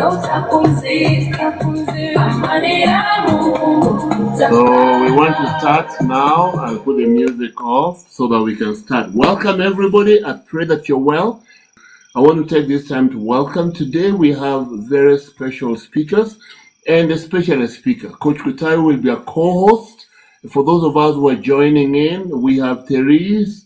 So we want to start now. I'll put the music off so that we can start. Welcome everybody. I pray that you're well. I want to take this time to welcome. Today we have very special speakers and a special speaker. Coach Kutai will be a co-host. For those of us who are joining in, we have Therese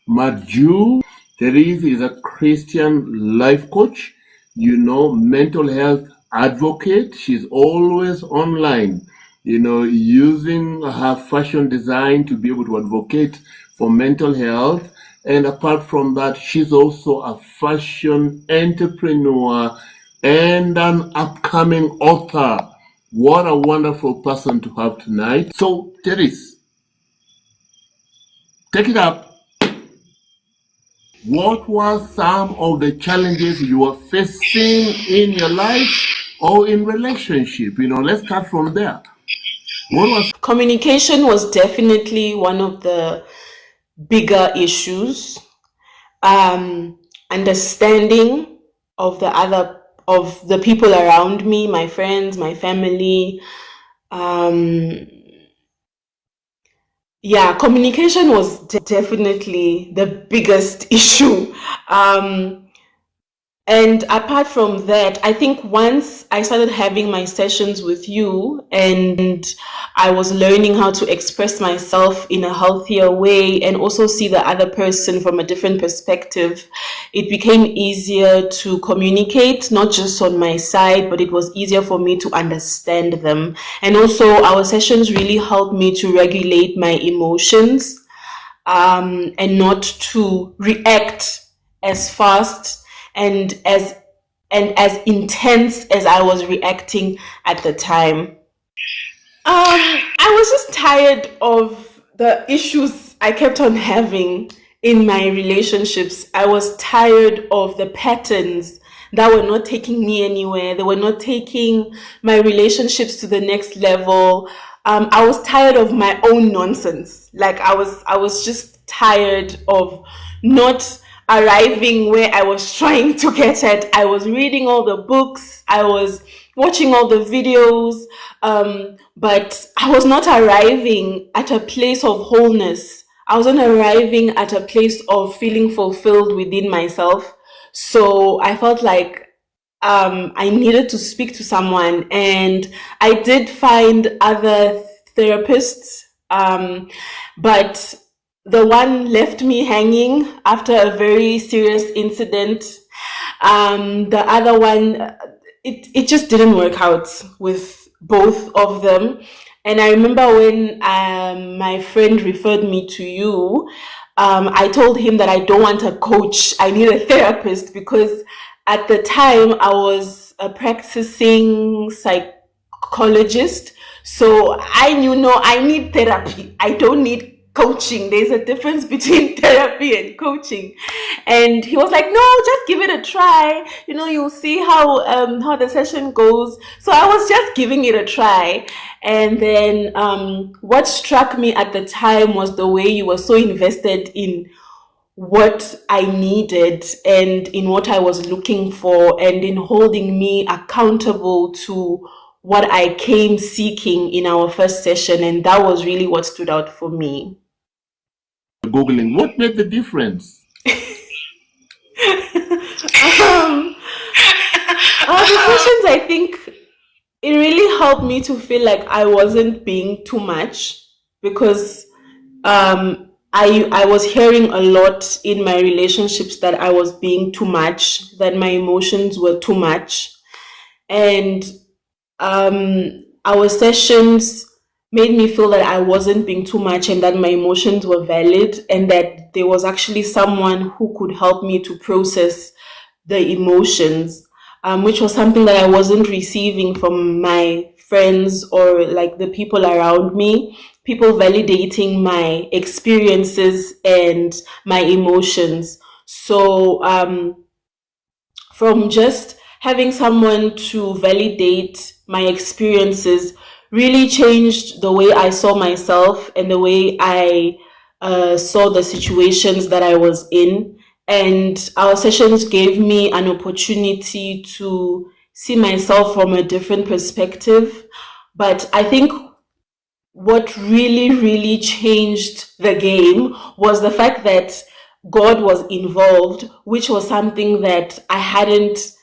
Madju. Therese is a Christian life coach, mental health advocate. She's always online, using her fashion design to be able to advocate for mental health. And apart from that, she's also a fashion entrepreneur and an upcoming author. What a wonderful person to have tonight. So, Therese, take it up. What were some of the challenges you were facing in your life or in relationship? Let's start from there. Communication was definitely one of the bigger issues. Understanding of the people around me, my friends, my family. Communication was definitely the biggest issue. And apart from that, I think once I started having my sessions with you and I was learning how to express myself in a healthier way and also see the other person from a different perspective, it became easier to communicate, not just on my side, but it was easier for me to understand them. And also our sessions really helped me to regulate my emotions and not to react as fast and as intense as I was reacting at the time. I was just tired of the issues I kept on having in my relationships. I was tired of the patterns that were not taking me anywhere. They were not taking my relationships to the next level. I was tired of my own nonsense. Like I was just tired of not arriving where I was trying to get at. I was reading all the books, I was watching all the videos, but I was not arriving at a place of wholeness. I wasn't arriving at a place of feeling fulfilled within myself. So I felt like I needed to speak to someone, and I did find other therapists, but the one left me hanging after a very serious incident. The other one, it just didn't work out with both of them. And I remember when my friend referred me to you, I told him that I don't want a coach, I need a therapist, because at the time I was a practicing psychologist. So I knew, no, I need therapy. I don't need coaching. There's a difference between therapy and coaching. And he was like, no, just give it a try. You'll see how the session goes. So I was just giving it a try. And then what struck me at the time was the way you were so invested in what I needed and in what I was looking for and in holding me accountable to what I came seeking in our first session. And that was really what stood out for me. Googling, what made the difference? The sessions, I think it really helped me to feel like I wasn't being too much, because I was hearing a lot in my relationships that I was being too much, that my emotions were too much. And our sessions made me feel that I wasn't being too much and that my emotions were valid, and that there was actually someone who could help me to process the emotions, which was something that I wasn't receiving from my friends or like the people around me, people validating my experiences and my emotions. So from just having someone to validate my experiences really changed the way I saw myself and the way I saw the situations that I was in. And our sessions gave me an opportunity to see myself from a different perspective. But I think what really changed the game was the fact that God was involved, which was something that I hadn't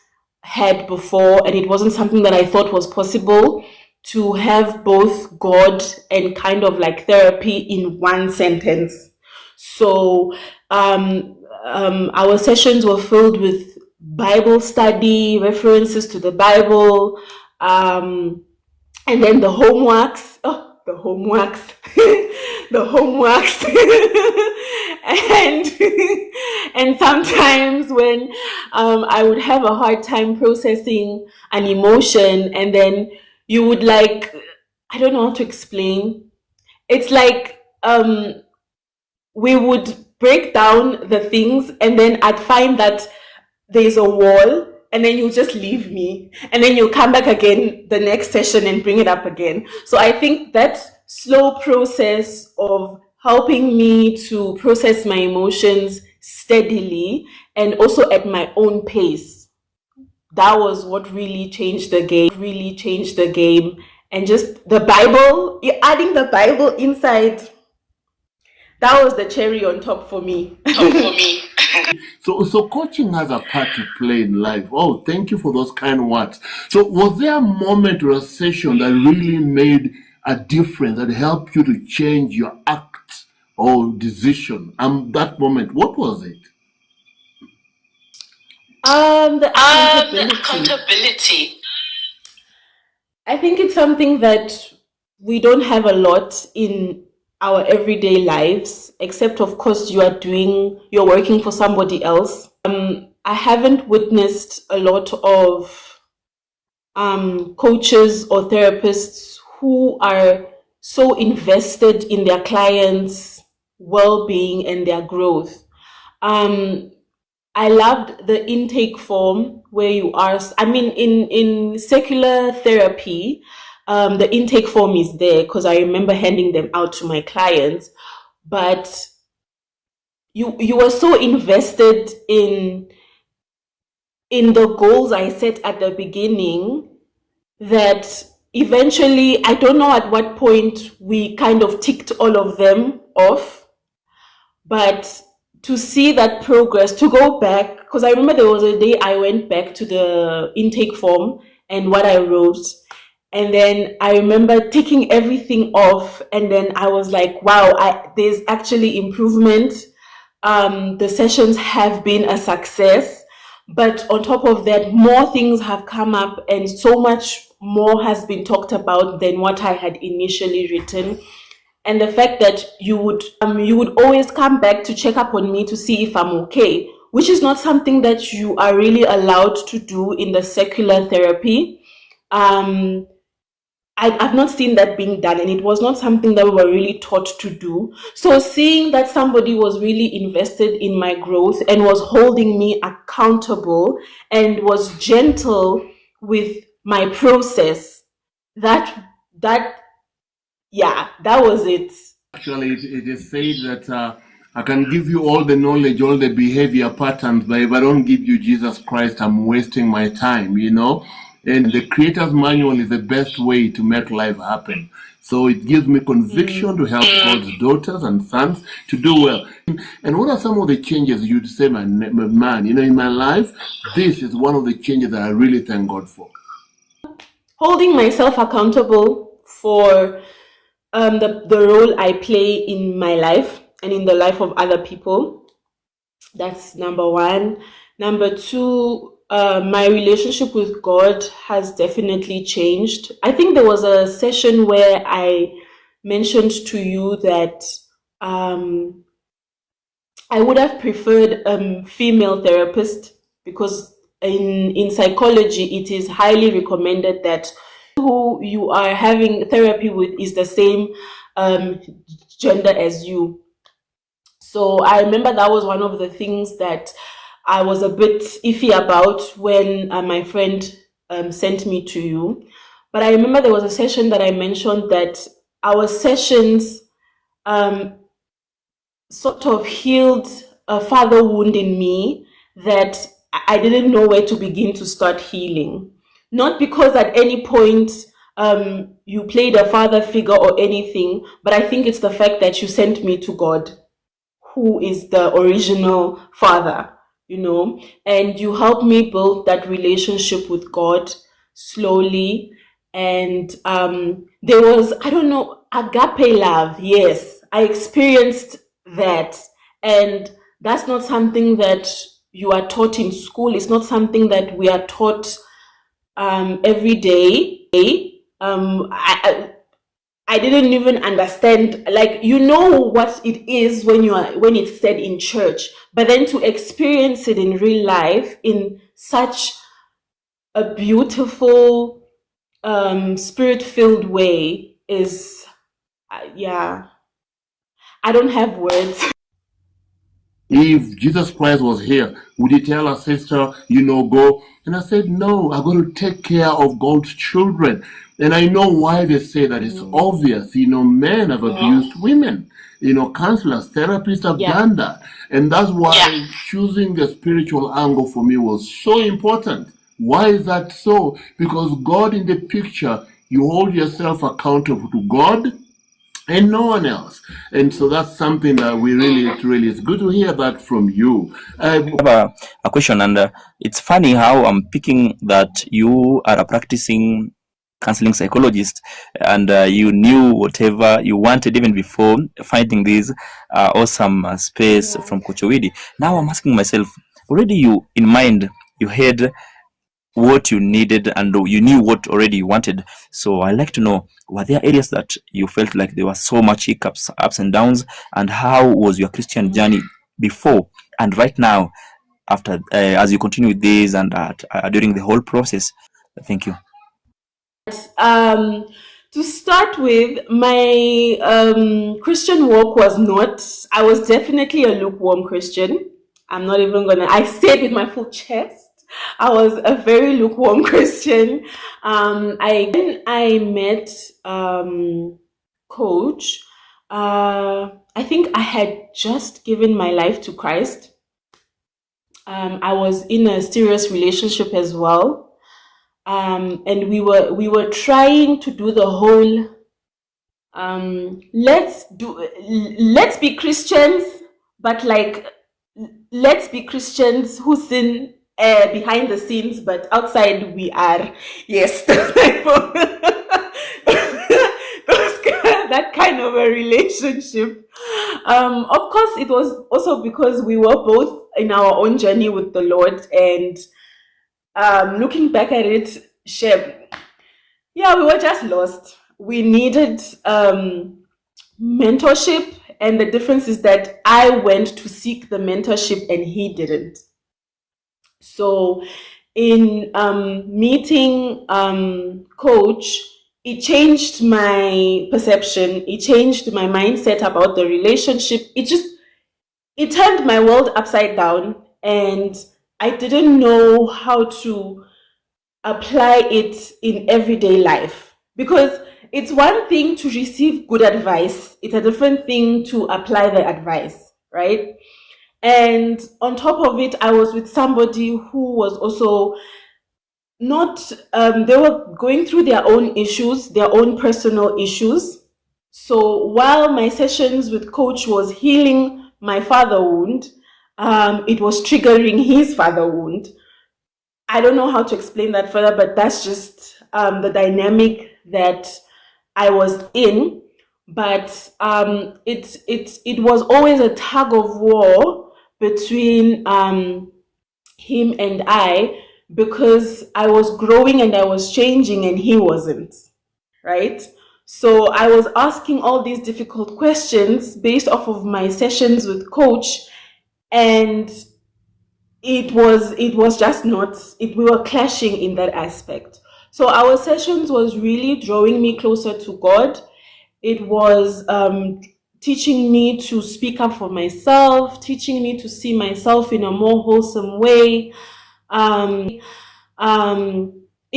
had before, and it wasn't something that I thought was possible to have both God and kind of like therapy in one sentence. So our sessions were filled with Bible study, references to the Bible, and then the homeworks. Oh, the homeworks, the homeworks, and sometimes when I would have a hard time processing an emotion, and then you would like, I don't know how to explain. It's like we would break down the things, and then I'd find that there's a wall, and then you just leave me, and then you come back again the next session and bring it up again. So I think that slow process of helping me to process my emotions steadily and also at my own pace, that was what really changed the game. And just the Bible, adding the Bible inside, that was the cherry on top for me. So coaching has a part to play in life. Oh, thank you for those kind words. So was there a moment or a session that really made a difference that helped you to change your act or decision? That moment, what was it? The accountability. I think it's something that we don't have a lot in our everyday lives, except of course you're working for somebody else. I haven't witnessed a lot of coaches or therapists who are so invested in their clients' well-being and their growth. I loved the intake form where you are. I mean, in secular therapy, the intake form is there because I remember handing them out to my clients. But you were so invested in the goals I set at the beginning that eventually, I don't know at what point we kind of ticked all of them off, but to see that progress, to go back, because I remember there was a day I went back to the intake form and what I wrote, and then I remember taking everything off, and then I was like, wow, there's actually improvement. The sessions have been a success, but on top of that, more things have come up, and so much more has been talked about than what I had initially written. And the fact that you would always come back to check up on me to see if I'm okay, which is not something that you are really allowed to do in the secular therapy. I've not seen that being done, and it was not something that we were really taught to do. So seeing that somebody was really invested in my growth and was holding me accountable and was gentle with my process, that yeah, that was it. Actually, it is said that I can give you all the knowledge, all the behavior patterns, but if I don't give you Jesus Christ, I'm wasting my time. And the Creator's Manual is the best way to make life happen. So it gives me conviction to help God's daughters and sons to do well. And what are some of the changes you'd say, man, in my life, this is one of the changes that I really thank God for. Holding myself accountable for the role I play in my life and in the life of other people. That's number one. Number two, my relationship with God has definitely changed. I think there was a session where I mentioned to you that I would have preferred a female therapist because in psychology, it is highly recommended that who you are having therapy with is the same gender as you. So I remember that was one of the things that I was a bit iffy about when my friend sent me to you. But I remember there was a session that I mentioned that our sessions sort of healed a father wound in me that I didn't know where to begin to start healing. Not because at any point you played a father figure or anything, but I think it's the fact that you sent me to God, who is the original father, and you helped me build that relationship with God slowly. And there was, I don't know, agape love. Yes, I experienced that. And that's not something that you are taught in school. It's not something that we are taught every day. I didn't even understand, like, what it is when it's said in church, but then to experience it in real life in such a beautiful, spirit-filled way is, yeah, I don't have words. If Jesus Christ was here, would he tell a sister, go? And I said, no, I'm going to take care of God's children. And I know why they say that. It's obvious. Men have abused women. Counselors, therapists have done that. And that's why choosing the spiritual angle for me was so important. Why is that so? Because God in the picture, you hold yourself accountable to God and no one else. And so that's something that we really, it's good to hear that from you. I have a question, and it's funny how I'm picking that you are a practicing counseling psychologist, and you knew whatever you wanted even before finding this awesome space from Coach Owidi. Now I'm asking myself, already you in mind, you had what you needed and you knew what already you wanted. So I like to know, were there areas that you felt like there were so much hiccups, ups and downs, and how was your Christian journey before and right now after as you continue with this and during the whole process? Thank you. To start with, my Christian walk was not, I was definitely a lukewarm Christian. I'm not even gonna, I say it with my full chest. I was a very lukewarm Christian. When I met Coach, I think I had just given my life to Christ. I was in a serious relationship as well, and we were trying to do the whole let's be Christians, but like, let's be Christians who sin behind the scenes, but outside we are, yes, that kind of a relationship. Of course, it was also because we were both in our own journey with the Lord, and looking back at it, we were just lost. We needed mentorship, and the difference is that I went to seek the mentorship and he didn't. So in meeting Coach, it changed my perception, it changed my mindset about the relationship. It turned my world upside down, and I didn't know how to apply it in everyday life, because it's one thing to receive good advice, it's a different thing to apply the advice, right? And on top of it, I was with somebody who was also not, they were going through their own issues, their own personal issues. So while my sessions with Coach was healing my father wound, it was triggering his father wound. I don't know how to explain that further, but that's just the dynamic that I was in. But it was always a tug of war between him and I, because I was growing and I was changing and he wasn't, right? So I was asking all these difficult questions based off of my sessions with Coach, and it was just not, we were clashing in that aspect. So our sessions was really drawing me closer to God. It was teaching me to speak up for myself, teaching me to see myself in a more wholesome way. It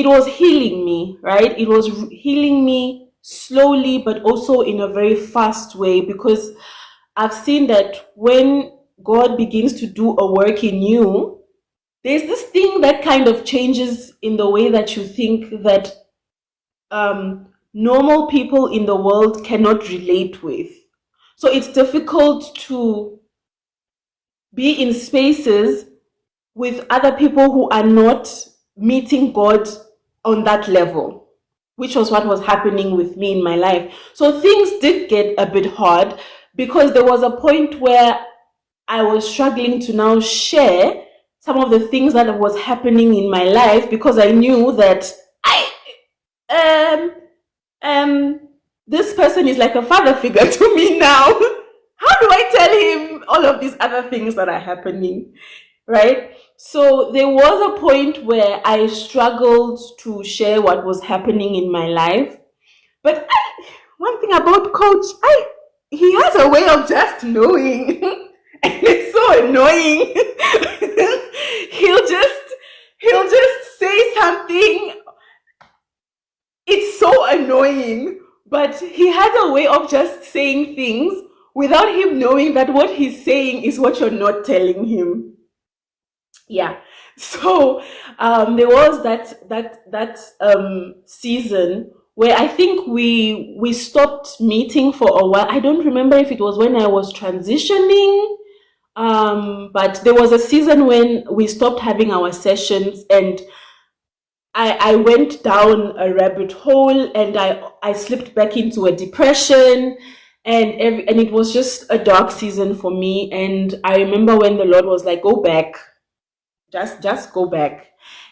was healing me, right? It was healing me slowly, but also in a very fast way, because I've seen that when God begins to do a work in you, there's this thing that kind of changes in the way that you think that normal people in the world cannot relate with. So it's difficult to be in spaces with other people who are not meeting God on that level, which was what was happening with me in my life. So things did get a bit hard because there was a point where I was struggling to now share some of the things that was happening in my life because I knew that um this person is like a father figure to me now. How do I tell him all of these other things that are happening? Right? So there was a point where I struggled to share what was happening in my life. But one thing about Coach, he has a way of just knowing. And it's so annoying. he'll just say something. It's so annoying, but he has a way of just saying things without him knowing that what he's saying is what you're not telling him. Yeah. So there was that season where I think we stopped meeting for a while. I don't remember if it was when I was transitioning, but there was a season when we stopped having our sessions, and I went down a rabbit hole, and I slipped back into a depression, and it was just a dark season for me. And I remember when the Lord was like, "Go back, just go back."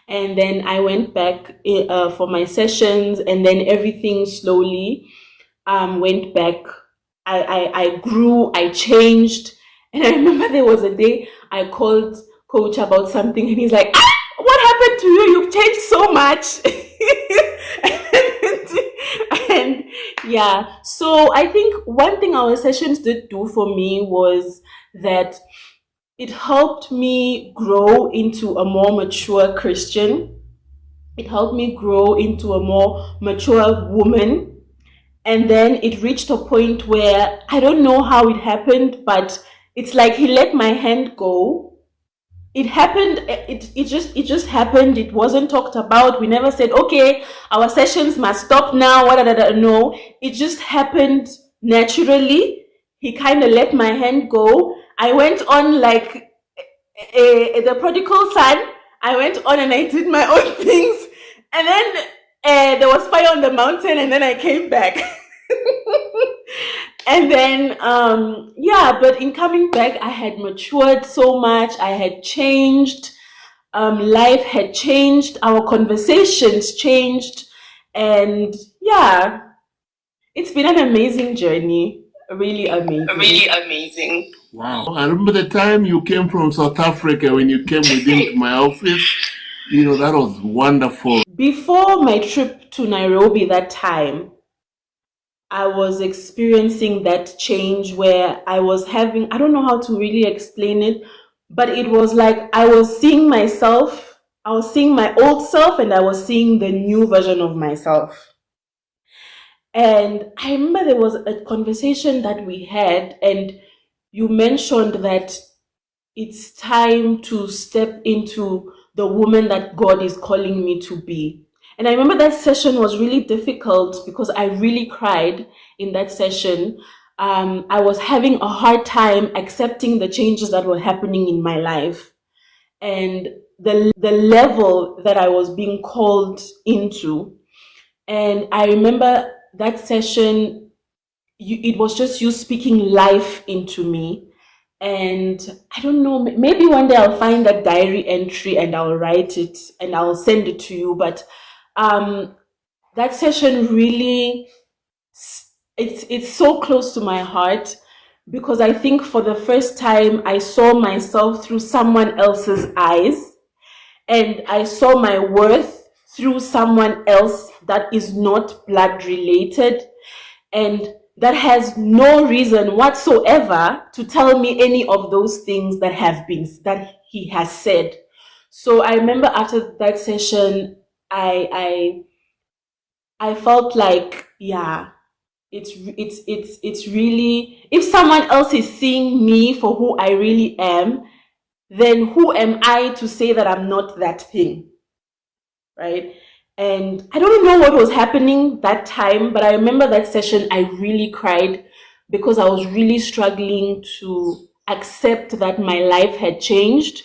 And then I went back for my sessions, and then everything slowly went back. I grew, I changed. And I remember there was a day I called Coach about something, and he's like, "What happened to you? You've changed so much." And yeah, so I think one thing our sessions did do for me was that it helped me grow into a more mature Christian. It helped me grow into a more mature woman. And then it reached a point where I don't know how it happened, but it's like he let my hand go. It happened. It just happened. It wasn't talked about. We never said, "Okay, our sessions must stop now." No, it just happened naturally. He kind of let my hand go. I went on like the prodigal son. I went on and I did my own things, and then there was fire on the mountain, and then I came back. And then yeah, but in coming back, I had matured so much. I had changed. Life had changed. Our conversations changed, and yeah, it's been an amazing journey. Really amazing. Wow. I remember the time you came from South Africa when you came within my office. You know, that was wonderful. Before my trip to Nairobi that time, I was experiencing that change where I was having, I don't know how to really explain it, but it was like I was seeing myself, I was seeing my old self, and I was seeing the new version of myself. And I remember there was a conversation that we had, and you mentioned that it's time to step into the woman that God is calling me to be. And I remember that session was really difficult because I really cried in that session. I was having a hard time accepting the changes that were happening in my life and the level that I was being called into. And I remember that session, it was just you speaking life into me. And I don't know, maybe one day I'll find that diary entry and I'll write it and I'll send it to you. But that session really, it's so close to my heart because I think for the first time I saw myself through someone else's eyes, and I saw my worth through someone else that is not blood related and that has no reason whatsoever to tell me any of those things that he has said. So I remember after that session, I felt like, yeah, it's really, if someone else is seeing me for who I really am, then who am I to say that I'm not that thing? Right? And I don't know what was happening that time, but I remember that session, I really cried because I was really struggling to accept that my life had changed,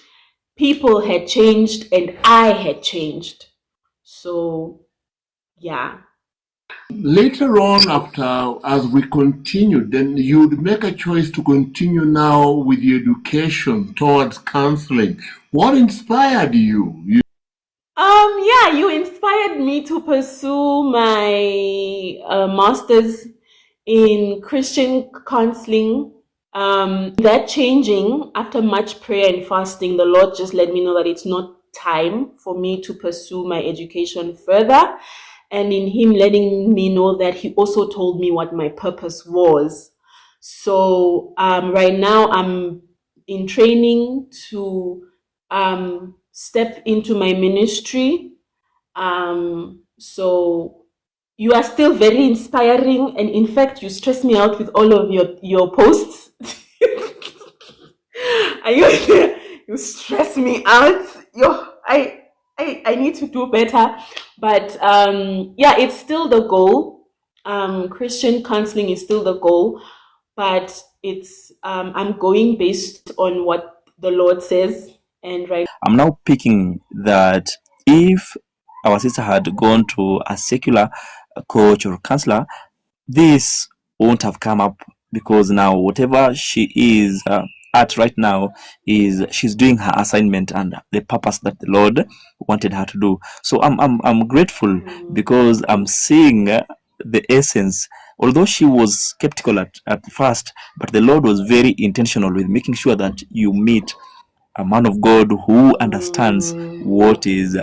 people had changed, and I had changed. So, yeah. Later on, after as we continued, then you'd make a choice to continue now with your education towards counseling. What inspired you? Yeah, you inspired me to pursue my master's in Christian counseling. That changing after much prayer and fasting, the Lord just let me know that it's not time for me to pursue my education further. And in Him letting me know that, He also told me what my purpose was. So right now I'm in training to step into my ministry. So you are still very inspiring, and in fact, you stress me out with all of your posts. Are you stress me out? I need to do better, but yeah, it's still the goal. Christian counseling is still the goal, but it's I'm going based on what the Lord says, and right. I'm now picking that if our sister had gone to a secular coach or counselor, this won't have come up, because now whatever she is at right now is she's doing her assignment and the purpose that the Lord wanted her to do. So I'm grateful because I'm seeing the essence. Although she was skeptical at first, but the Lord was very intentional with making sure that you meet a man of God who understands what is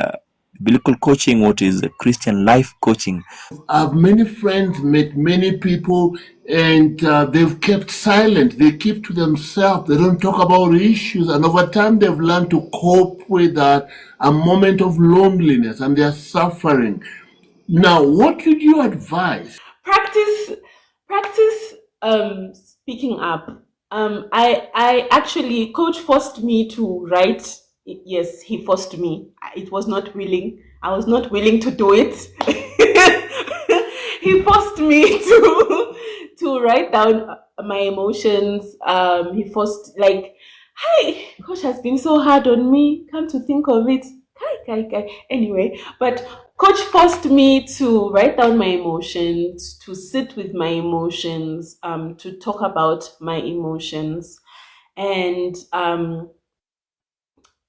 biblical coaching, what is Christian life coaching. I have many friends, met many people, and they've kept silent. They keep to themselves. They don't talk about issues. And over time, they've learned to cope with that, a moment of loneliness, and they're suffering. Now, what would you advise? Practice speaking up. I actually, coach forced me to write. Yes, he forced me. It was not willing. I was not willing to do it. He forced me to write down my emotions. He forced, like, hi, coach has been so hard on me. Come to think of it, kai. Anyway, but coach forced me to write down my emotions, to sit with my emotions, to talk about my emotions, and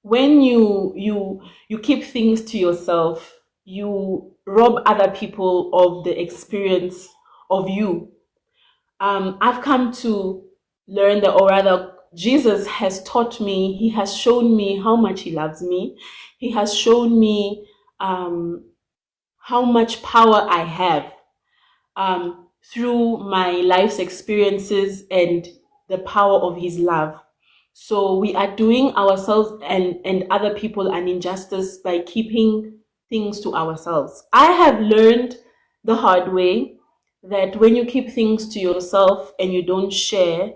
when you keep things to yourself, you rob other people of the experience of you. I've come to learn that, or rather, Jesus has taught me, He has shown me how much He loves me. He has shown me how much power I have through my life's experiences and the power of His love. So we are doing ourselves and other people an injustice by keeping things to ourselves. I have learned the hard way that when you keep things to yourself and you don't share,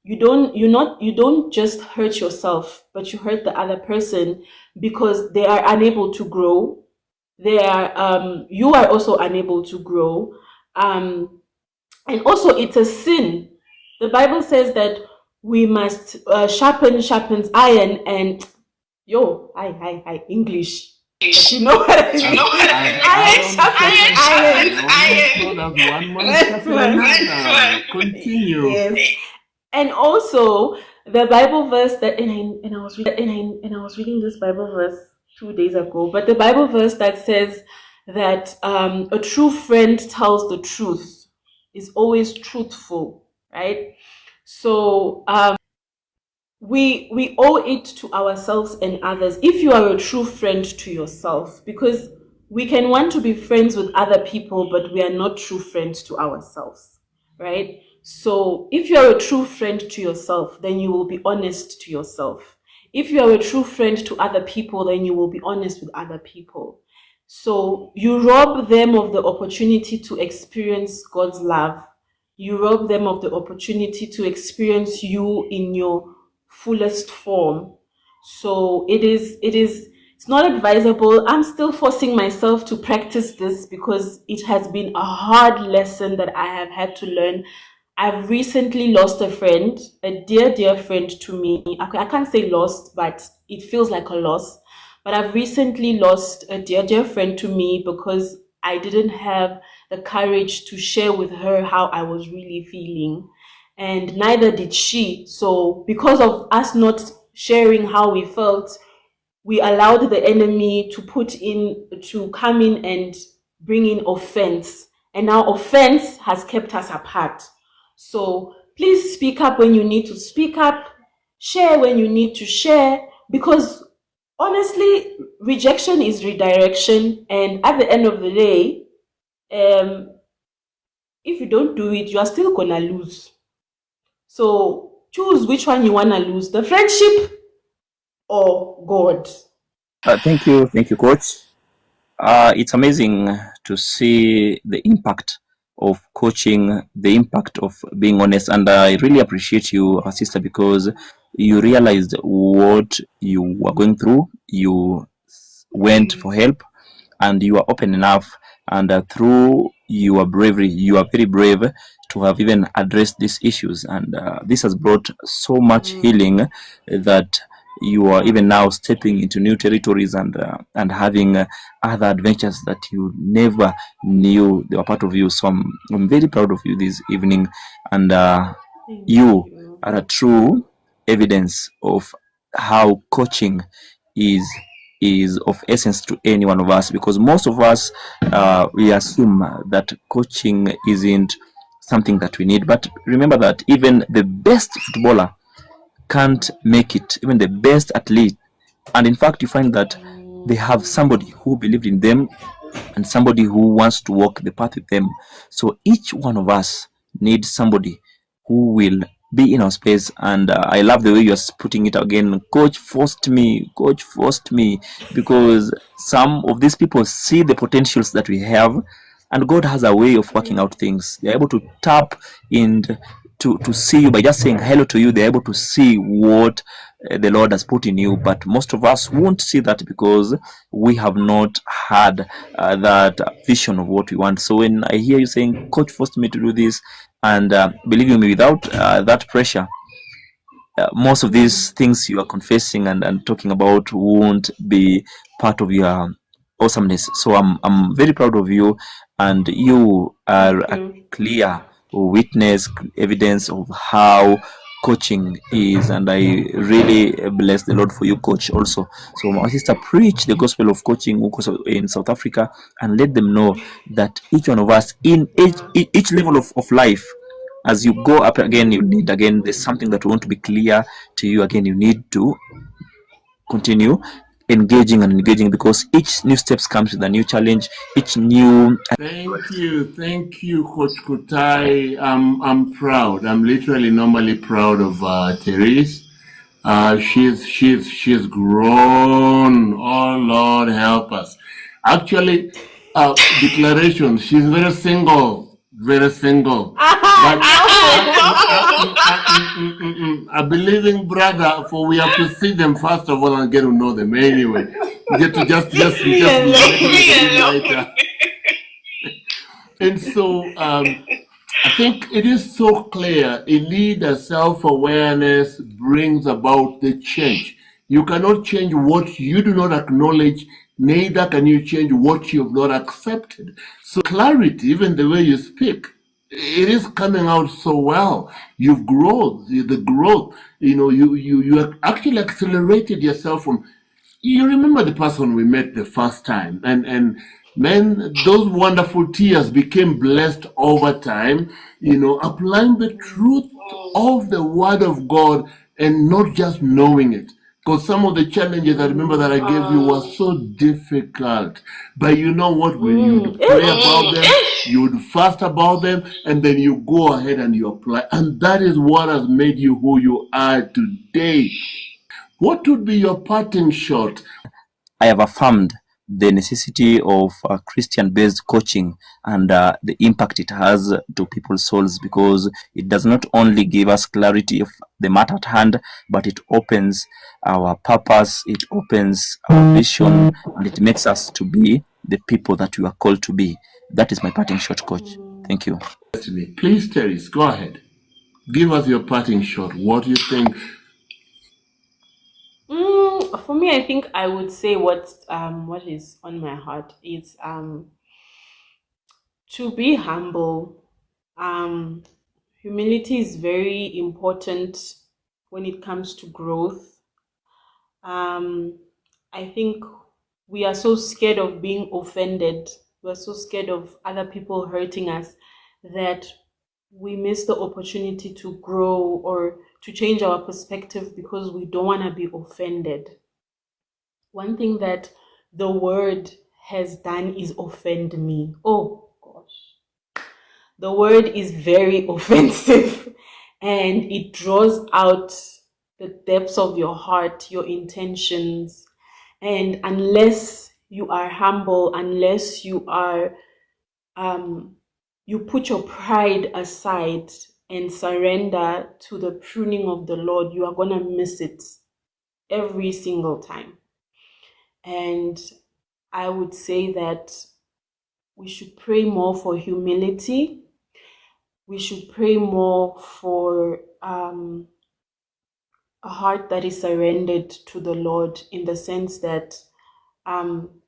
you don't just hurt yourself, but you hurt the other person because they are unable to grow. You are also unable to grow. And also it's a sin. The Bible says that we must sharpens iron, and I English. But you know what I mean? Iron sharpens iron. That's one. Continue. Yes. And also the Bible verse that and I was reading this Bible verse 2 days ago, but the Bible verse that says that a true friend tells the truth, is always truthful, right? So we owe it to ourselves and others, if you are a true friend to yourself, because we can want to be friends with other people, but we are not true friends to ourselves, right? So if you are a true friend to yourself, then you will be honest to yourself. If you are a true friend to other people, then you will be honest with other people. So you rob them of the opportunity to experience God's love. You rob them of the opportunity to experience you in your fullest form. So it's not advisable. I'm still forcing myself to practice this because it has been a hard lesson that I have had to learn. I've recently lost a friend, a dear friend to me. I can't say lost, but it feels like a loss. But I've recently lost a dear friend to me because I didn't have the courage to share with her how I was really feeling. And neither did she. So, because of us not sharing how we felt, we allowed the enemy to come in and bring in offense. And now offense has kept us apart. So please speak up when you need to speak up, share when you need to share, because honestly, rejection is redirection. And at the end of the day, if you don't do it, you are still gonna lose. So choose which one you wanna lose, the friendship or God. Thank you, coach. It's amazing to see the impact of coaching, the impact of being honest, and I really appreciate you, sister, because you realized what you were going through. You went for help, and you are open enough, and through your bravery, you are very brave to have even addressed these issues, and this has brought so much healing that you are even now stepping into new territories, and having other adventures that you never knew they were part of you. So I'm very proud of you this evening, and you are a true evidence of how coaching is of essence to any one of us, because most of us we assume that coaching isn't something that we need. But remember that even the best footballer can't make it, even the best athlete. And in fact, you find that they have somebody who believed in them and somebody who wants to walk the path with them. So each one of us needs somebody who will be in our space. And I love the way you're putting it again. Coach forced me, because some of these people see the potentials that we have, and God has a way of working out things. They're able to tap in to see you by just saying hello to you. They're able to see what the Lord has put in you. But most of us won't see that because we have not had that vision of what we want. So when I hear you saying, Coach forced me to do this, and believe me, without that pressure, most of these things you are confessing and talking about won't be part of your awesomeness. So I'm very proud of you, and you are Thank a you. clear witness, evidence of how coaching is, and I really bless the Lord for you, coach, also. So my sister, preach the gospel of coaching in South Africa, and let them know that each one of us in each level of life, as you go up again, you need, again, there's something that won't be clear to you. Again, you need to continue engaging, because each new steps comes with a new challenge, each new. Thank you, Coach Kutai. I'm proud. I'm literally normally proud of Therese. She's grown. Oh Lord, help us. Actually, declaration. She's very single, very single. But a believing brother, for we have to see them first of all and get to know them anyway. Get to just later. And so I think it is so clear a leader's self-awareness brings about the change. You cannot change what you do not acknowledge, neither can you change what you have not accepted. So clarity, even the way you speak, it is coming out so well. You've grown, the growth, you actually accelerated yourself from, you remember the person we met the first time, and man, those wonderful tears became blessed over time, applying the truth of the word of God and not just knowing it. Because some of the challenges I remember that I gave you were so difficult. But you know what? When you'd pray about them, you would fast about them, and then you go ahead and you apply. And that is what has made you who you are today. What would be your parting shot? I have affirmed the necessity of Christian-based coaching and the impact it has to people's souls, because it does not only give us clarity of the matter at hand, but it opens our purpose, it opens our vision, and it makes us to be the people that we are called to be. That is my parting shot, Coach. Thank you. Please, Therese, go ahead. Give us your parting shot. What do you think? For me, I think I would say what is on my heart is to be humble. Humility is very important when it comes to growth. I think we are so scared of being offended. We're so scared of other people hurting us that we miss the opportunity to grow or to change our perspective because we don't want to be offended. One thing that the word has done is offend me. Oh gosh. The word is very offensive and it draws out the depths of your heart, your intentions. And unless you are humble, unless you are you put your pride aside and surrender to the pruning of the Lord, you are going to miss it every single time. And I would say that we should pray more for humility. We should pray more for a heart that is surrendered to the Lord, in the sense that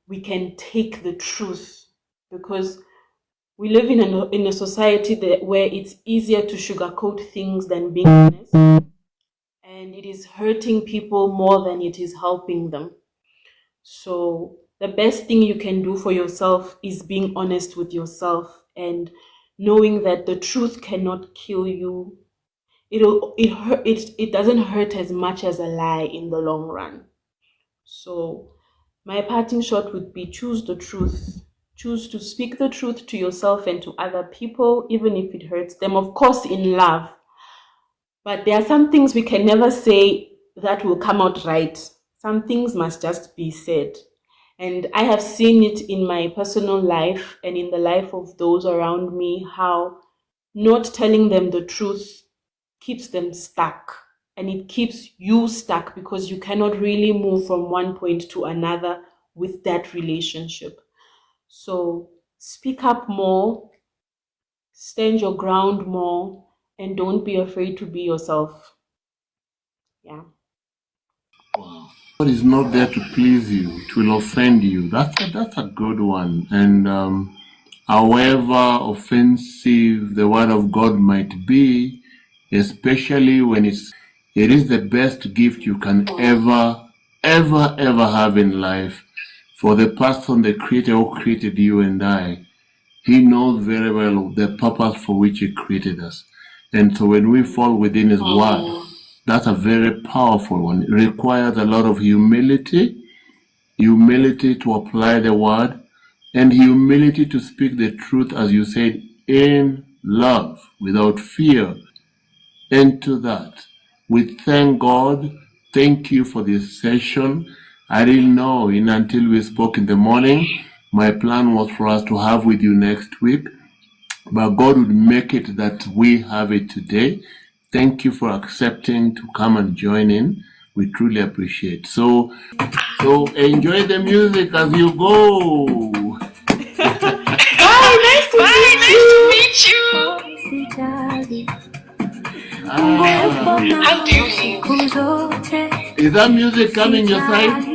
we can take the truth, because we live in a society where it's easier to sugarcoat things than being honest, and it is hurting people more than it is helping them. So the best thing you can do for yourself is being honest with yourself and knowing that the truth cannot kill you. It doesn't hurt as much as a lie in the long run. So my parting shot would be: choose the truth. Choose to speak the truth to yourself and to other people, even if it hurts them, of course, in love. But there are some things we can never say that will come out right. Some things must just be said. And I have seen it in my personal life and in the life of those around me, how not telling them the truth keeps them stuck. And it keeps you stuck because you cannot really move from one point to another with that relationship. So speak up more, stand your ground more, and don't be afraid to be yourself. Yeah. Wow. God is not there to please you, it will offend you. That's a good one. And however offensive the word of God might be, especially when it is the best gift you can ever have in life. For the person, the Creator who created you and I, He knows very well the purpose for which He created us. And so when we fall within His word, that's a very powerful one. It requires a lot of humility to apply the word, and humility to speak the truth, as you said, in love, without fear. And to that, we thank God. Thank you for this session. I didn't know until we spoke in the morning. My plan was for us to have with you next week, but God would make it that we have it today. Thank you for accepting to come and join in. We truly appreciate. So enjoy the music as you go. Bye, nice to meet you. How do you Is that music coming your side?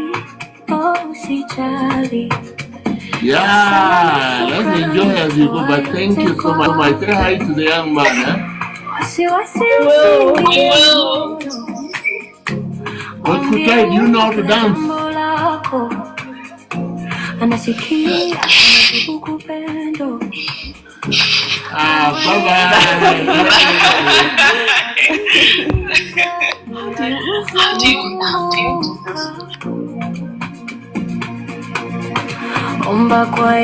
Yeah, let's enjoy as you go. But thank you so much. Say hi to the young man. Will. But Kutai, you know how to dance. Bye-bye. How do you